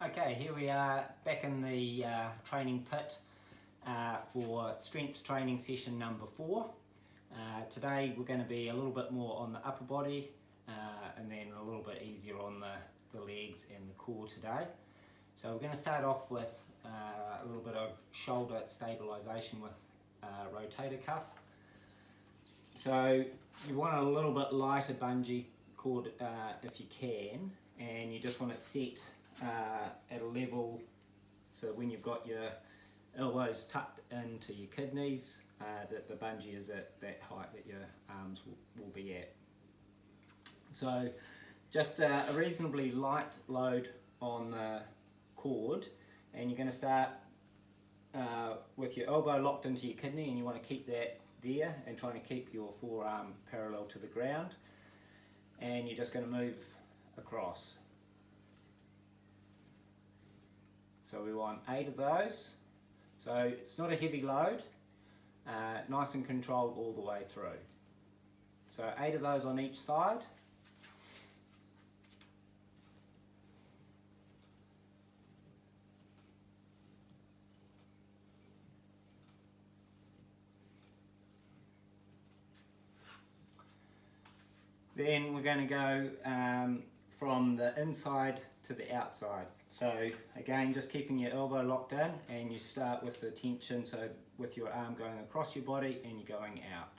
Okay, here we are back in the training pit for strength training session number 4. Today we're going to be a little bit more on the upper body and then a little bit easier on the legs and the core today. So we're going to start off with a little bit of shoulder stabilisation with rotator cuff. So you want a little bit lighter bungee cord if you can, and you just want it set at a level so when you've got your elbows tucked into your kidneys, that the bungee is at that height that your arms will be at. So just a reasonably light load on the cord, and you're going to start with your elbow locked into your kidney, and you want to keep that there and trying to keep your forearm parallel to the ground, and you're just going to move across. So we want 8 of those. So it's not a heavy load, nice and controlled all the way through. So 8 of those on each side. Then we're going to go from the inside to the outside. So again, just keeping your elbow locked in, and you start with the tension, so with your arm going across your body and you're going out.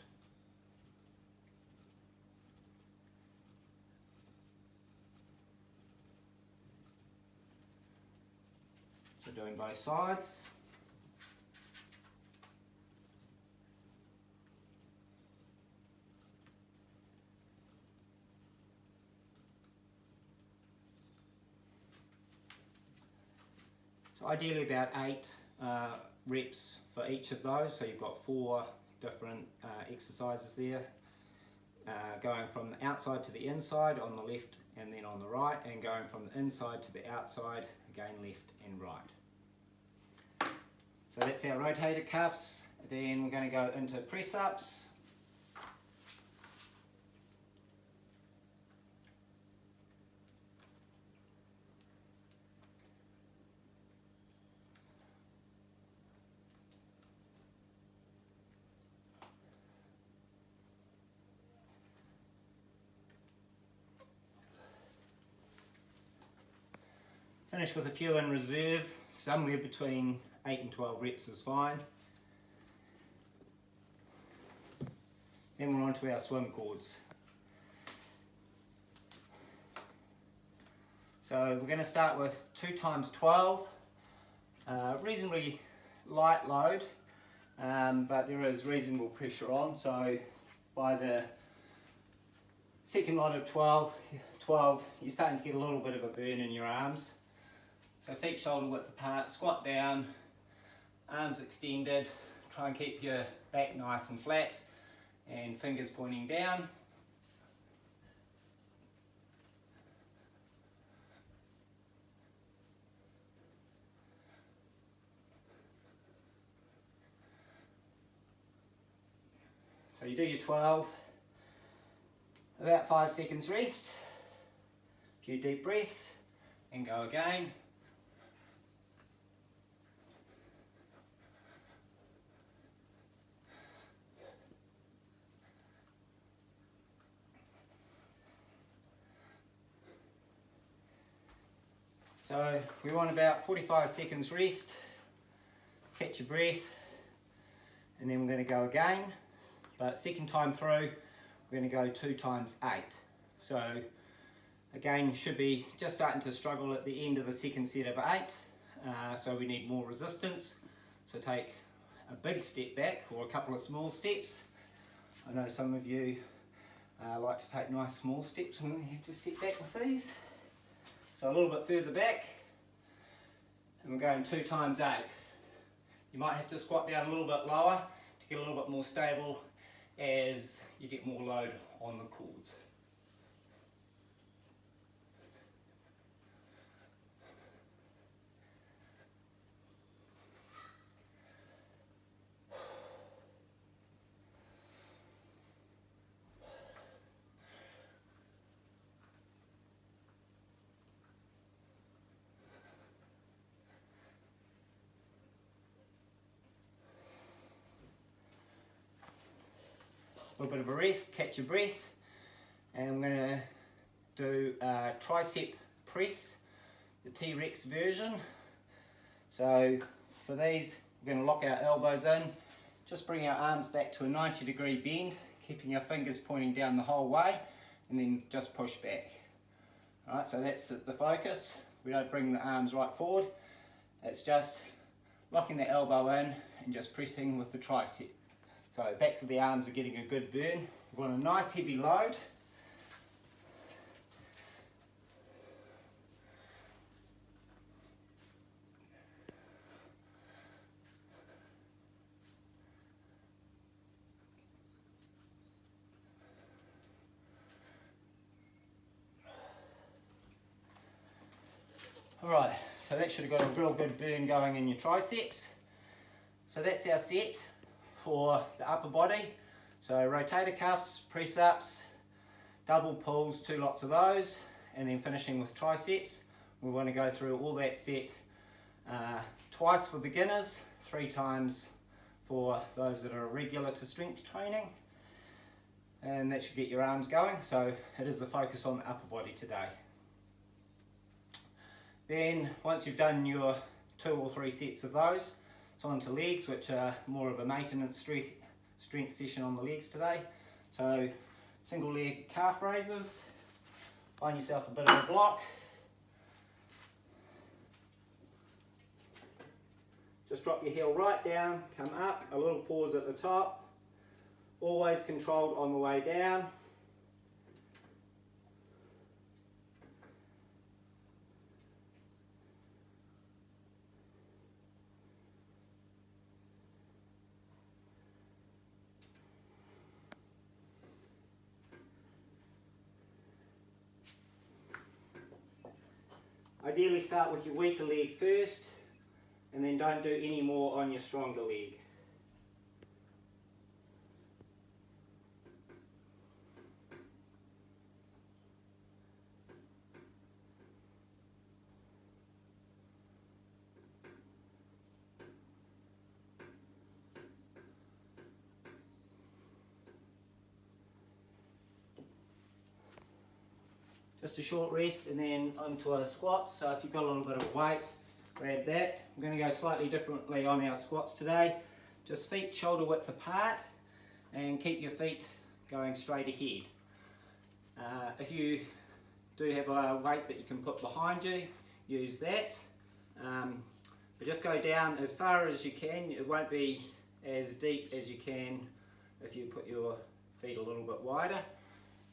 So doing both sides. So ideally about 8 reps for each of those, so you've got 4 different exercises there, going from the outside to the inside on the left and then on the right, and going from the inside to the outside, again left and right. So that's our rotator cuffs. Then we're going to go into press ups. Finish with a few in reserve, somewhere between 8 and 12 reps is fine. Then we're on to our swim cords. So we're going to start with 2 times 12, reasonably light load, but there is reasonable pressure on. So by the second lot of 12, you're starting to get a little bit of a burn in your arms. So feet shoulder width apart, squat down, arms extended, try and keep your back nice and flat and fingers pointing down. So you do your 12, about 5 seconds rest, a few deep breaths, and go again. So we want about 45 seconds rest, catch your breath, and then we're going to go again. But second time through, we're going to go 2 times 8. So again, you should be just starting to struggle at the end of the second set of 8. So we need more resistance. So take a big step back or a couple of small steps. I know some of you like to take nice small steps when you have to step back with these. So a little bit further back, and we're going 2 times 8. You might have to squat down a little bit lower to get a little bit more stable as you get more load on the cords. for a bit of a rest, catch your breath, and we're going to do a tricep press, the T-Rex version. So for these, we're going to lock our elbows in, just bring our arms back to a 90-degree bend, keeping our fingers pointing down the whole way, and then just push back. Alright, so that's the focus. We don't bring the arms right forward, it's just locking the elbow in and just pressing with the tricep. So backs of the arms are getting a good burn. We want a nice heavy load. Alright, so that should have got a real good burn going in your triceps. So that's our set for the upper body. So rotator cuffs, press ups, double pulls, 2 lots of those, and then finishing with triceps. We want to go through all that set twice for beginners, 3 times for those that are regular to strength training. And that should get your arms going. So it is the focus on the upper body today. Then once you've done your 2 or 3 sets of those, it's on to legs, which are more of a maintenance strength session on the legs today. So single leg calf raises, find yourself a bit of a block. Just drop your heel right down, come up, a little pause at the top, always controlled on the way down. Ideally start with your weaker leg first, and then don't do any more on your stronger leg. Just a short rest and then onto our squats. So if you've got a little bit of weight, grab that. We're going to go slightly differently on our squats today. Just feet shoulder width apart and keep your feet going straight ahead. If you do have a weight that you can put behind you, use that. But just go down as far as you can. It won't be as deep as you can if you put your feet a little bit wider.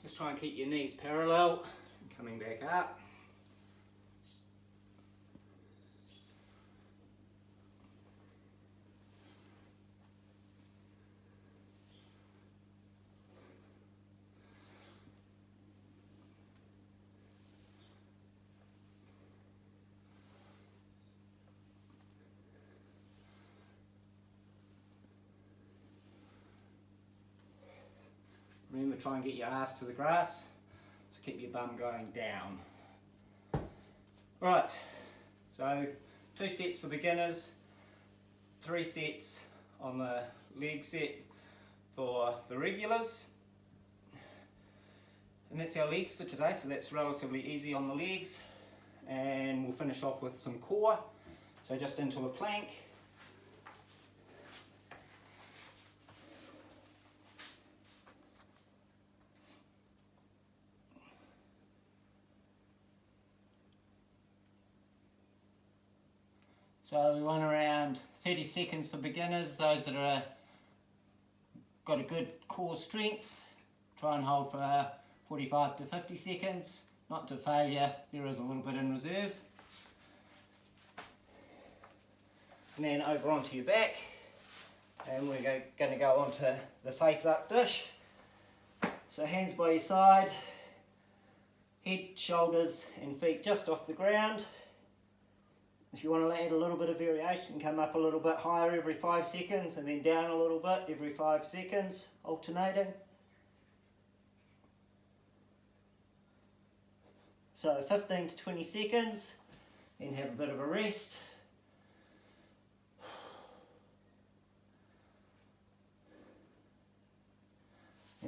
Just try and keep your knees parallel. Coming back up. Remember, try and get your ass to the grass. So keep your bum going down. Right, so 2 sets for beginners, 3 sets on the leg set for the regulars. And that's our legs for today, so that's relatively easy on the legs. And we'll finish off with some core. So just into a plank. So we want around 30 seconds for beginners, those that are got a good core strength. Try and hold for 45 to 50 seconds, not to failure, there is a little bit in reserve. And then over onto your back, and we're going to go onto the face up dish. So hands by your side, head, shoulders and feet just off the ground. If you want to add a little bit of variation, come up a little bit higher every 5 seconds and then down a little bit every 5 seconds, alternating. So 15 to 20 seconds, then have a bit of a rest.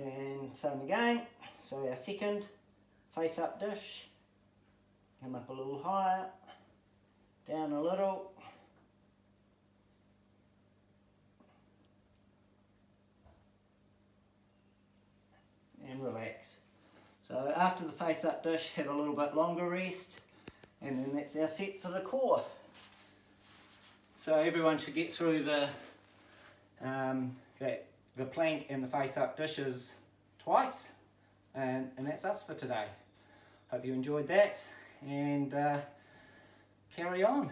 And same again, so our second face up dish, come up a little higher, down a little, and relax. So after the face up dish, have a little bit longer rest, and then that's our set for the core. So everyone should get through the plank and the face up dishes twice, and that's us for today. Hope you enjoyed that, and carry on.